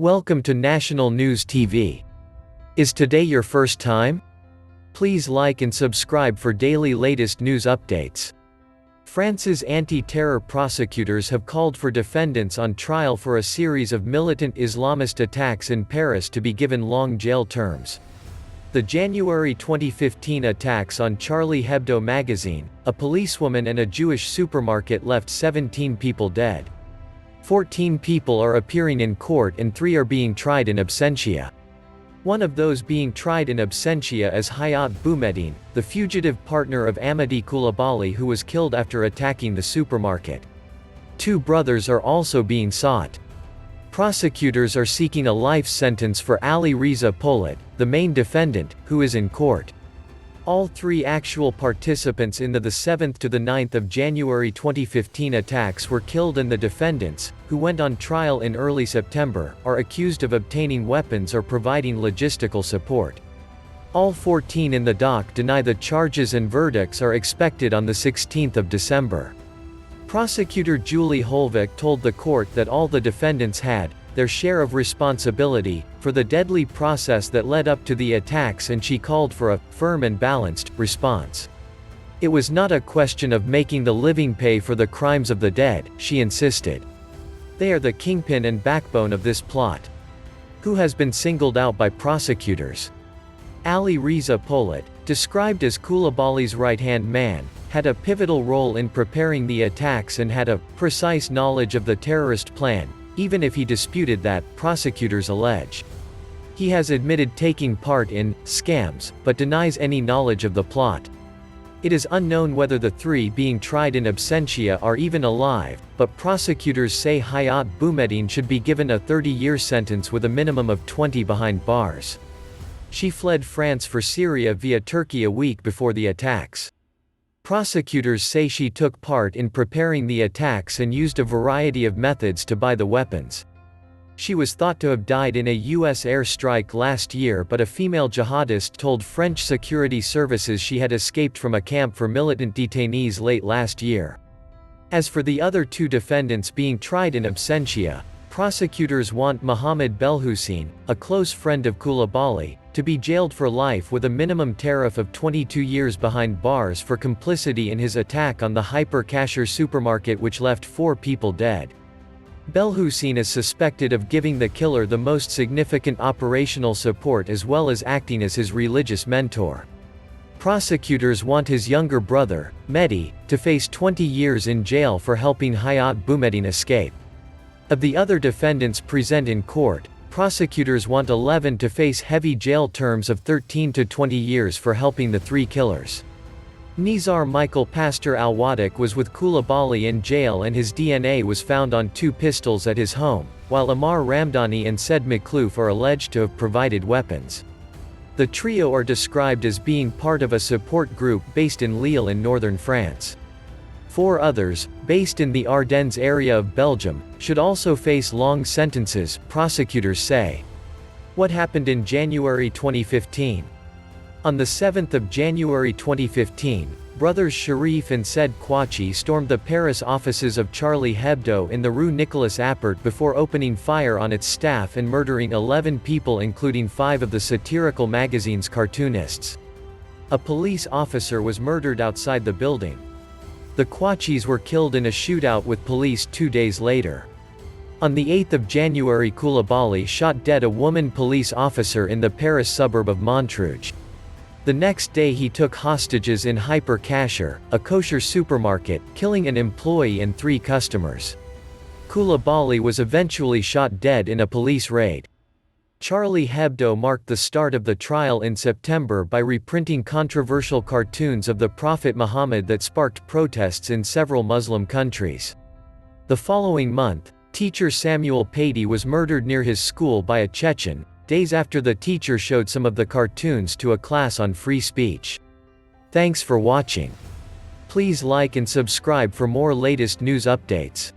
Welcome to National News TV. Is today your first time? Please like and subscribe for daily latest news updates. France's anti-terror prosecutors have called for defendants on trial for a series of militant Islamist attacks in Paris to be given long jail terms. The January 2015 attacks on Charlie Hebdo magazine, a policewoman and a Jewish supermarket left 17 people dead. 14 people are appearing in court and 3 are being tried in absentia. One of those being tried in absentia is Hayat Boumeddiene, the fugitive partner of Amedy Coulibaly who was killed after attacking the supermarket. 2 brothers are also being sought. Prosecutors are seeking a life sentence for Ali Riza Polat, the main defendant, who is in court. All 3 actual participants in the 7th to 9th of January 2015 attacks were killed, and the defendants, who went on trial in early September, are accused of obtaining weapons or providing logistical support. All 14 in the dock deny the charges and verdicts are expected on the 16th of December. Prosecutor Julie Holvik told the court that all the defendants had their share of responsibility for the deadly process that led up to the attacks, and she called for a firm and balanced response. It was not a question of making the living pay for the crimes of the dead, she insisted. They are the kingpin and backbone of this plot. Who has been singled out by prosecutors? Ali Riza Polat, described as Coulibaly's right-hand man, had a pivotal role in preparing the attacks and had a precise knowledge of the terrorist plan, even if he disputed that, prosecutors allege. He has admitted taking part in scams, but denies any knowledge of the plot. It is unknown whether the 3 being tried in absentia are even alive, but prosecutors say Hayat Boumeddiene should be given a 30-year sentence with a minimum of 20 behind bars. She fled France for Syria via Turkey a week before the attacks. Prosecutors say she took part in preparing the attacks and used a variety of methods to buy the weapons. She was thought to have died in a U.S. airstrike last year, but a female jihadist told French security services she had escaped from a camp for militant detainees late last year. As for the other 2 defendants being tried in absentia, prosecutors want Mohammed Belhussein, a close friend of Coulibaly, to be jailed for life with a minimum tariff of 22 years behind bars for complicity in his attack on the hyper-kasher supermarket which left 4 people dead. Belhussein is suspected of giving the killer the most significant operational support as well as acting as his religious mentor. Prosecutors want his younger brother, Mehdi, to face 20 years in jail for helping Hayat Boumeddiene escape. Of the other defendants present in court, prosecutors want 11 to face heavy jail terms of 13 to 20 years for helping the 3 killers. Nizar Michael Pastor Al-Wadak was with Coulibaly in jail and his DNA was found on 2 pistols at his home, while Amar Ramdani and Said Maklouf are alleged to have provided weapons. The trio are described as being part of a support group based in Lille in northern France. 4 others, based in the Ardennes area of Belgium, should also face long sentences, prosecutors say. What happened in January 2015? On the 7th of January 2015, brothers Sharif and Said Kouachi stormed the Paris offices of Charlie Hebdo in the Rue Nicolas Appert before opening fire on its staff and murdering 11 people, including 5 of the satirical magazine's cartoonists. A police officer was murdered outside the building. The Kouachis were killed in a shootout with police 2 days later. On the 8th of January, Coulibaly shot dead a woman police officer in the Paris suburb of Montrouge. The next day he took hostages in Hyper Kasher, a kosher supermarket, killing an employee and 3 customers. Coulibaly was eventually shot dead in a police raid. Charlie Hebdo marked the start of the trial in September by reprinting controversial cartoons of the Prophet Muhammad that sparked protests in several Muslim countries. The following month, teacher Samuel Paty was murdered near his school by a Chechen, days after the teacher showed some of the cartoons to a class on free speech. Thanks for watching. Please like and subscribe for more latest news updates.